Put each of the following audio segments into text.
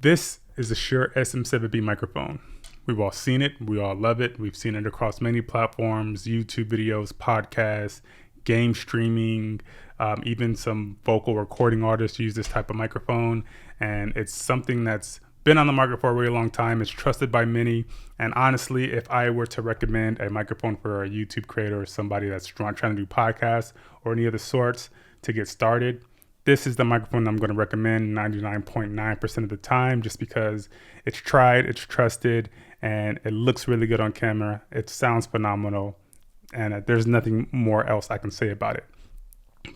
This is a Shure SM7B microphone. We've all seen it. We all love it. We've seen it across many platforms, YouTube videos, podcasts, game streaming, even some vocal recording artists use this type of microphone. And it's something that's been on the market for a really long time. It's trusted by many. And honestly, if I were to recommend a microphone for a YouTube creator or somebody that's trying to do podcasts or any other sorts to get started, this is the microphone I'm going to recommend 99.9% of the time, just because it's tried, it's trusted, and it looks really good on camera. It sounds phenomenal, and there's nothing more else I can say about it.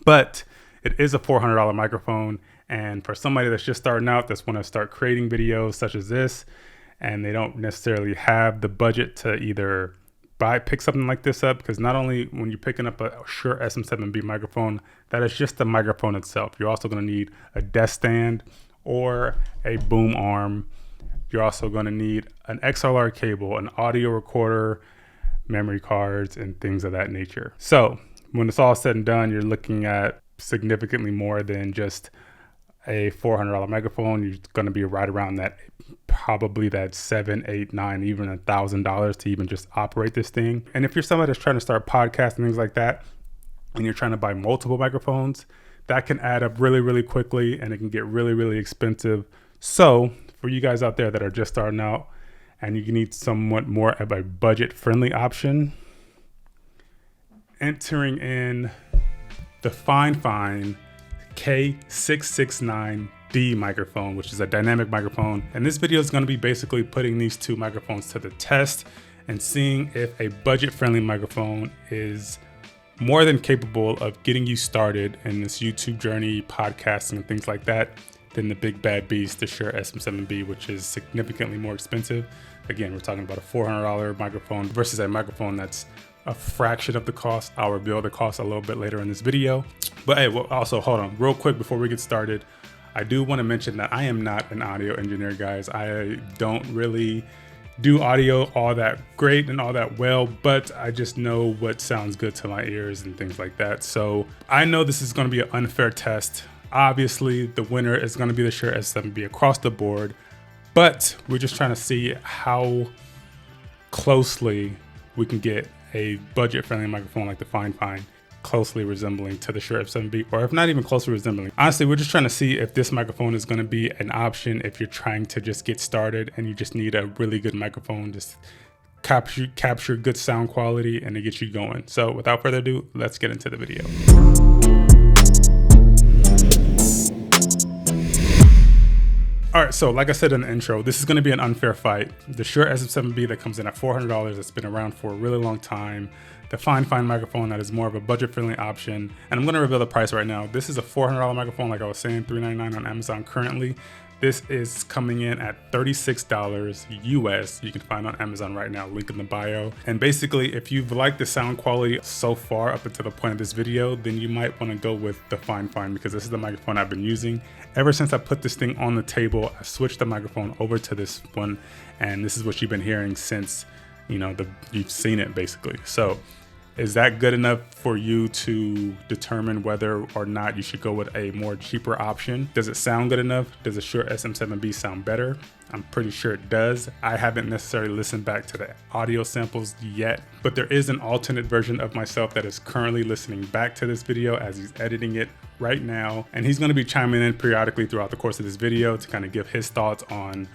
But it is a $400 microphone, and for somebody that's just starting out, that's want to start creating videos such as this, and they don't necessarily have the budget to either pick something like this up, because not only when you're picking up a Shure SM7B microphone, that is just the microphone itself. You're also going to need a desk stand or a boom arm. You're also going to need an XLR cable, an audio recorder, memory cards, and things of that nature. So when it's all said and done, you're looking at significantly more than just a $400 microphone. You're going to be right around that, probably that $700, $800, $900, even $1,000 to even just operate this thing. And if you're somebody that's trying to start podcasts and things like that, and you're trying to buy multiple microphones, that can add up really, really quickly, and it can get really, really expensive. So for you guys out there that are just starting out and you need somewhat more of a budget-friendly option, entering in the FiFine K669D microphone, which is a dynamic microphone. And this video is going to be basically putting these two microphones to the test and seeing if a budget-friendly microphone is more than capable of getting you started in this YouTube journey, podcasting, and things like that, than the big bad beast, the Shure SM7B, which is significantly more expensive. Again, we're talking about a $400 microphone versus a microphone that's a fraction of the cost. I'll reveal the cost a little bit later in this video. But hey, well, also hold on real quick before we get started. I do want to mention that I am not an audio engineer, guys. I don't really do audio all that great and all that well, but I just know what sounds good to my ears and things like that. So I know this is going to be an unfair test. Obviously, the winner is going to be the Shure SM7B across the board, but we're just trying to see how closely we can get a budget-friendly microphone like the FiFine closely resembling to the Shure SM7B, or if not even closely resembling. Honestly, we're just trying to see if this microphone is going to be an option if you're trying to just get started and you just need a really good microphone, just capture good sound quality and to get you going. So without further ado, let's get into the video. All right, so like I said in the intro, this is going to be an unfair fight. The Shure SM7B that comes in at $400, that's been around for a really long time. The FiFine microphone that is more of a budget-friendly option. And I'm going to reveal the price right now. This is a $400 microphone, like I was saying, $399 on Amazon currently. This is coming in at $36 US. You can find on Amazon right now, link in the bio. And basically, if you've liked the sound quality so far up until the point of this video, then you might want to go with the FiFine, because this is the microphone I've been using. Ever since I put this thing on the table, I switched the microphone over to this one, and this is what you've been hearing since, you know, you've seen it basically. So is that good enough for you to determine whether or not you should go with a more cheaper option? Does it sound good enough? Does the Shure SM7B sound better? I'm pretty sure it does. I haven't necessarily listened back to the audio samples yet, but there is an alternate version of myself that is currently listening back to this video as he's editing it right now. And he's gonna be chiming in periodically throughout the course of this video to kind of give his thoughts on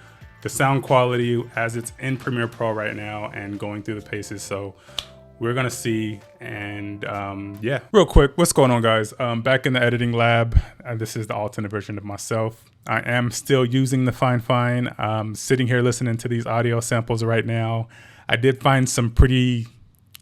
the sound quality as it's in Premiere Pro right now and going through the paces. So we're gonna see, and yeah. Real quick, what's going on, guys? Back in the editing lab, and this is the alternate version of myself. I am still using the FiFine. Sitting here listening to these audio samples right now. I did find some pretty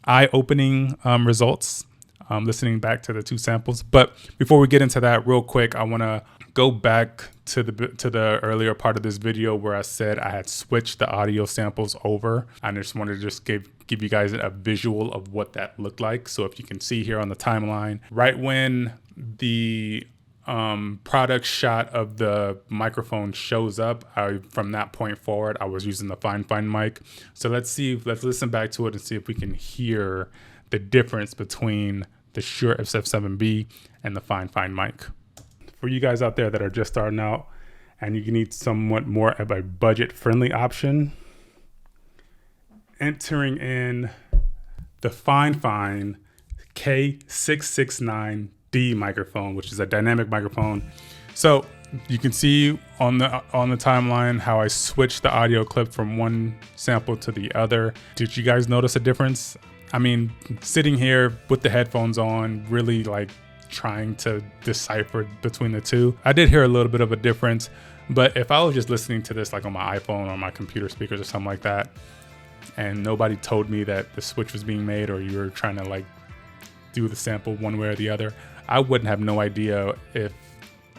eye-opening results listening back to the two samples. But before we get into that, real quick, I wanna go back to the earlier part of this video where I said I had switched the audio samples over. I just wanted to just give you guys a visual of what that looked like. So if you can see here on the timeline, right when the product shot of the microphone shows up, from that point forward, I was using the FiFine mic. So let's listen back to it and see if we can hear the difference between the Shure SM7B and the FiFine mic. For you guys out there that are just starting out and you need somewhat more of a budget-friendly option, entering in the FiFine K669D microphone, which is a dynamic microphone. So you can see on the timeline how I switched the audio clip from one sample to the other. Did you guys notice a difference? I mean, sitting here with the headphones on, really like trying to decipher between the two, I did hear a little bit of a difference. But if I was just listening to this like on my iPhone or my computer speakers or something like that, and nobody told me that the switch was being made or you were trying to like do the sample one way or the other, I wouldn't have no idea if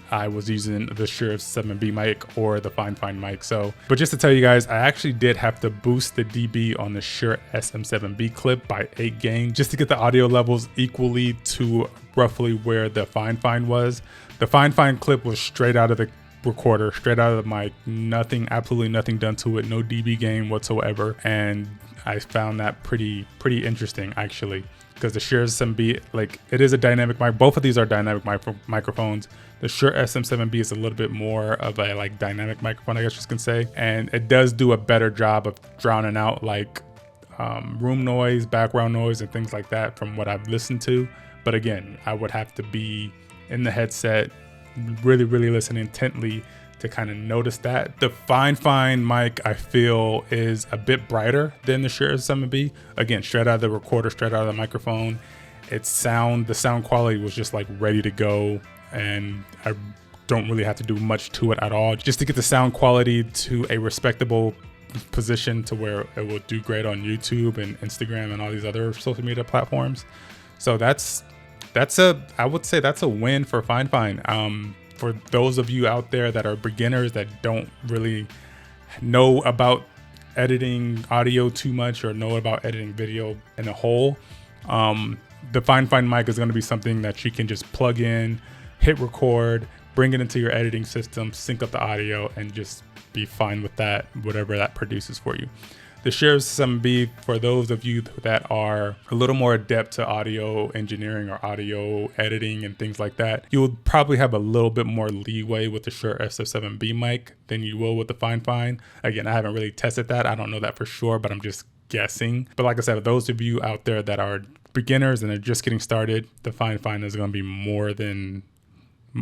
I was using the SHURE SM7B mic or the FiFine mic. So, but just to tell you guys, I actually did have to boost the dB on the SHURE SM7B clip by 8 gain just to get the audio levels equally to roughly where the FiFine was. The FiFine clip was straight out of the recorder, straight out of the mic, nothing, absolutely nothing done to it, no dB gain whatsoever. And I found that pretty interesting actually, because the SHURE SM7B, like, it is a dynamic mic. Both of these are dynamic microphones. The SHURE SM7B is a little bit more of a like dynamic microphone, I guess you can say, and it does do a better job of drowning out like room noise, background noise, and things like that from what I've listened to. But again, I would have to be in the headset, really listening intently to kind of notice that. The FiFine mic, I feel, is a bit brighter than the SHURE SM7B. Again, straight out of the recorder, straight out of the microphone. The sound quality was just like ready to go, and I don't really have to do much to it at all just to get the sound quality to a respectable position to where it will do great on YouTube and Instagram and all these other social media platforms. So I would say that's a win for FiFine. For those of you out there that are beginners that don't really know about editing audio too much or know about editing video in a whole, the FiFine mic is going to be something that you can just plug in, hit record, bring it into your editing system, sync up the audio, and just be fine with that, whatever that produces for you. The SHURE SM7B, for those of you that are a little more adept to audio engineering or audio editing and things like that, you will probably have a little bit more leeway with the SHURE SM7B mic than you will with the FiFine. Again, I haven't really tested that. I don't know that for sure, but I'm just guessing. But like I said, those of you out there that are beginners and are just getting started, the FiFine is going to be more than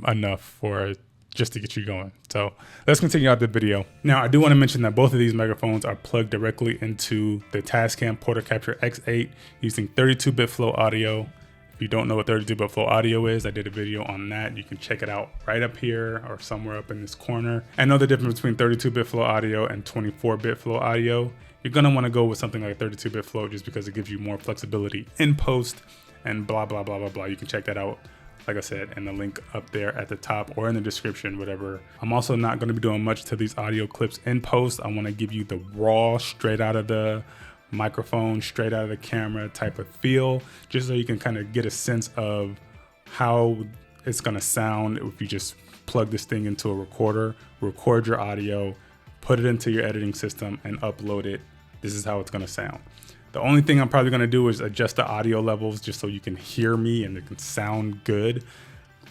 enough for just to get you going. So let's continue out the video. Now, I do want to mention that both of these microphones are plugged directly into the Tascam Portacapture X8 using 32-bit flow audio. If you don't know what 32-bit flow audio is, I did a video on that. You can check it out right up here or somewhere up in this corner. I know the difference between 32-bit flow audio and 24-bit flow audio. You're gonna want to go with something like 32-bit flow just because it gives you more flexibility in post and blah, blah, blah, blah, blah. You can check that out, like I said, in the link up there at the top or in the description, whatever. I'm also not going to be doing much to these audio clips in post. I want to give you the raw, straight out of the microphone, straight out of the camera type of feel, just so you can kind of get a sense of how it's going to sound if you just plug this thing into a recorder, record your audio, put it into your editing system, and upload it. This is how it's going to sound. The only thing I'm probably going to do is adjust the audio levels just so you can hear me and it can sound good.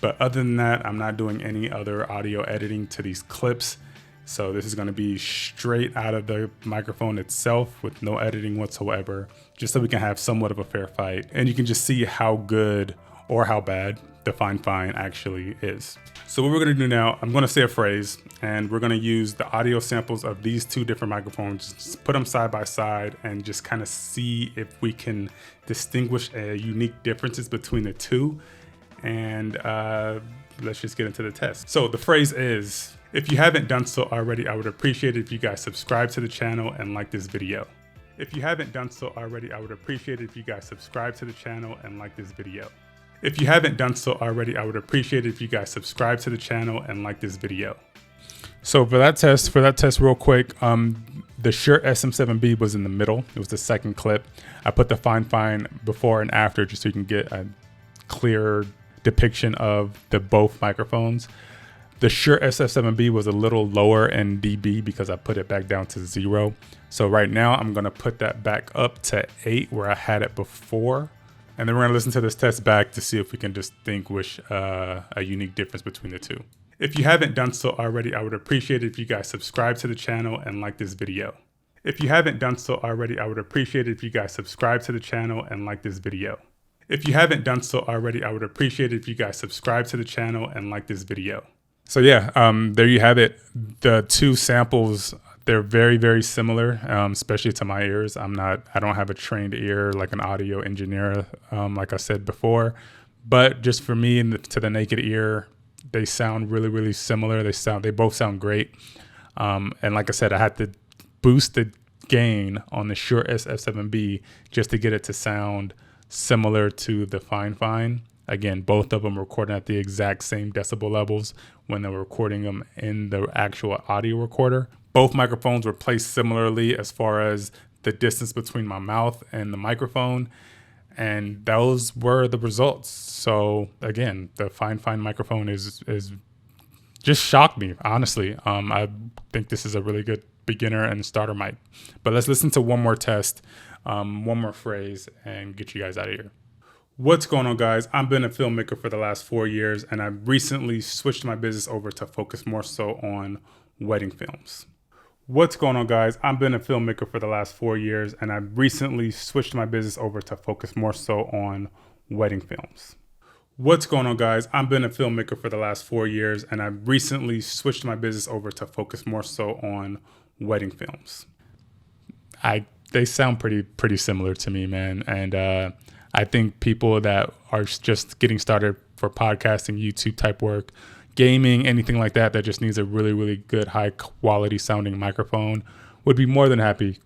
But other than that, I'm not doing any other audio editing to these clips. So this is going to be straight out of the microphone itself with no editing whatsoever, just so we can have somewhat of a fair fight. And you can just see how good or how bad the FiFine actually is. So what we're going to do now, I'm going to say a phrase and we're going to use the audio samples of these two different microphones, just put them side by side and just kind of see if we can distinguish unique differences between the two. And let's just get into the test. So the phrase is, if you haven't done so already, I would appreciate it if you guys subscribe to the channel and like this video. If you haven't done so already, I would appreciate it if you guys subscribe to the channel and like this video. If you haven't done so already, I would appreciate it if you guys subscribe to the channel and like this video. So for that test real quick, the SHURE SM7B was in the middle. It was the second clip. I put the FiFine before and after just so you can get a clear depiction of the both microphones. The SHURE SM7B was a little lower in dB because I put it back down to 0. So right now I'm gonna put that back up to 8 where I had it before. And then we're gonna listen to this test back to see if we can distinguish a unique difference between the two. If you haven't done so already, I would appreciate it if you guys subscribe to the channel and like this video. If you haven't done so already, I would appreciate it if you guys subscribe to the channel and like this video. If you haven't done so already, I would appreciate it if you guys subscribe to the channel and like this video. So yeah, there you have it. The two samples, they're very, very similar, especially to my ears. I don't have a trained ear like an audio engineer, like I said before, but just for me and to the naked ear, they sound really, really similar. They both sound great. And like I said, I had to boost the gain on the Shure SM7B just to get it to sound similar to the FiFine. Again, both of them recording at the exact same decibel levels when they were recording them in the actual audio recorder. Both microphones were placed similarly as far as the distance between my mouth and the microphone, and those were the results. So again, the FiFine microphone is just shocked me, honestly. I think this is a really good beginner and starter mic. But let's listen to one more test, one more phrase, and get you guys out of here. What's going on, guys? I've been a filmmaker for the last 4 years, and I recently switched my business over to focus more so on wedding films. What's going on, guys? I've been a filmmaker for the last 4 years, and I recently switched my business over to focus more so on wedding films. What's going on, guys? I've been a filmmaker for the last 4 years, and I recently switched my business over to focus more so on wedding films. They sound pretty similar to me, man, and I think people that are just getting started for podcasting, YouTube type work, gaming, anything like that just needs a really, really good, high quality sounding microphone would be more than happy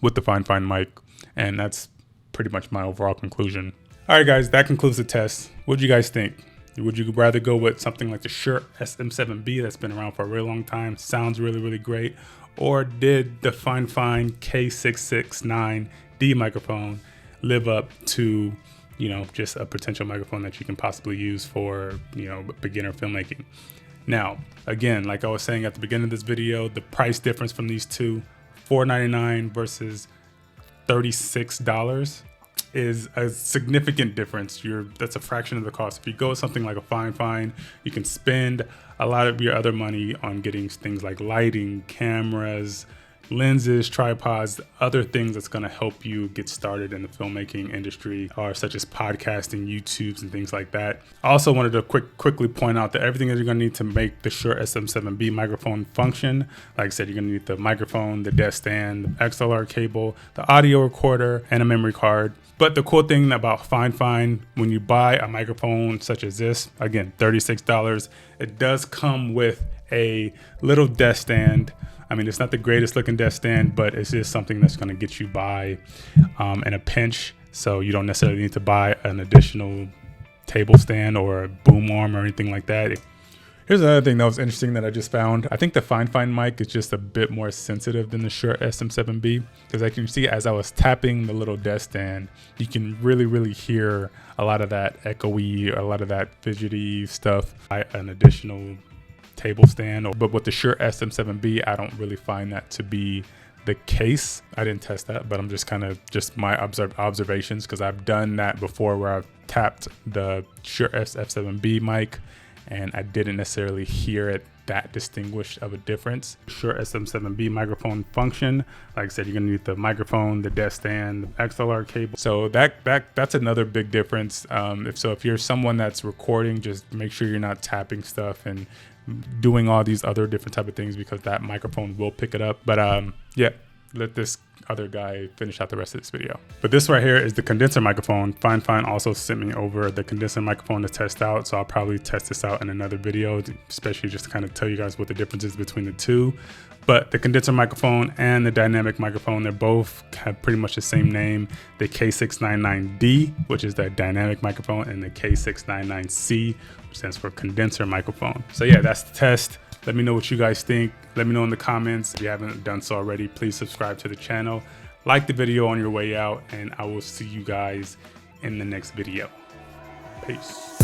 with the FiFine mic. And that's pretty much my overall conclusion. All right, guys, that concludes the test. What do you guys think? Would you rather go with something like the Shure SM7B that's been around for a really long time, sounds really, really great? Or did the FiFine K669D microphone live up to, just a potential microphone that you can possibly use for, beginner filmmaking? Now, again, like I was saying at the beginning of this video, the price difference from these two, $499 versus $36, is a significant difference. That's a fraction of the cost. If you go with something like a FiFine, you can spend a lot of your other money on getting things like lighting, cameras, lenses, tripods, other things that's going to help you get started in the filmmaking industry, or such as podcasting, YouTubes, and things like that. I also wanted to quickly point out that everything that you're going to need to make the Shure SM7B microphone function, like I said, you're going to need the microphone, the desk stand, the XLR cable, the audio recorder, and a memory card. But the cool thing about FiFine, when you buy a microphone such as this, again, $36, it does come with a little desk stand. I mean, it's not the greatest looking desk stand, but it's just something that's going to get you by in a pinch. So you don't necessarily need to buy an additional table stand or a boom arm or anything like that. Here's another thing that was interesting that I just found. I think the FiFine mic is just a bit more sensitive than the Shure SM7B, because I can see as I was tapping the little desk stand, you can really, really hear a lot of that echoey, a lot of that fidgety stuff. An additional table stand, but with the Shure SM7B, I don't really find that to be the case. I didn't test that, but I'm just just my observations, because I've done that before where I've tapped the Shure SM7B mic and I didn't necessarily hear it that distinguished of a difference. Shure SM7B microphone function, like I said, you're gonna need the microphone, the desk stand, the XLR cable. So that's another big difference. If you're someone that's recording, just make sure you're not tapping stuff and doing all these other different type of things, because that microphone will pick it up. But yeah, let this other guy finish out the rest of this video. But this right here is the condenser microphone. FiFine also sent me over the condenser microphone to test out, so I'll probably test this out in another video, especially just to kind of tell you guys what the difference is between the two. But the condenser microphone and the dynamic microphone, they both have pretty much the same name. The K669D, which is the dynamic microphone, and the K699C, which stands for condenser microphone. So yeah, that's the test. Let me know what you guys think. Let me know in the comments. If you haven't done so already, please subscribe to the channel. Like the video on your way out, and I will see you guys in the next video. Peace.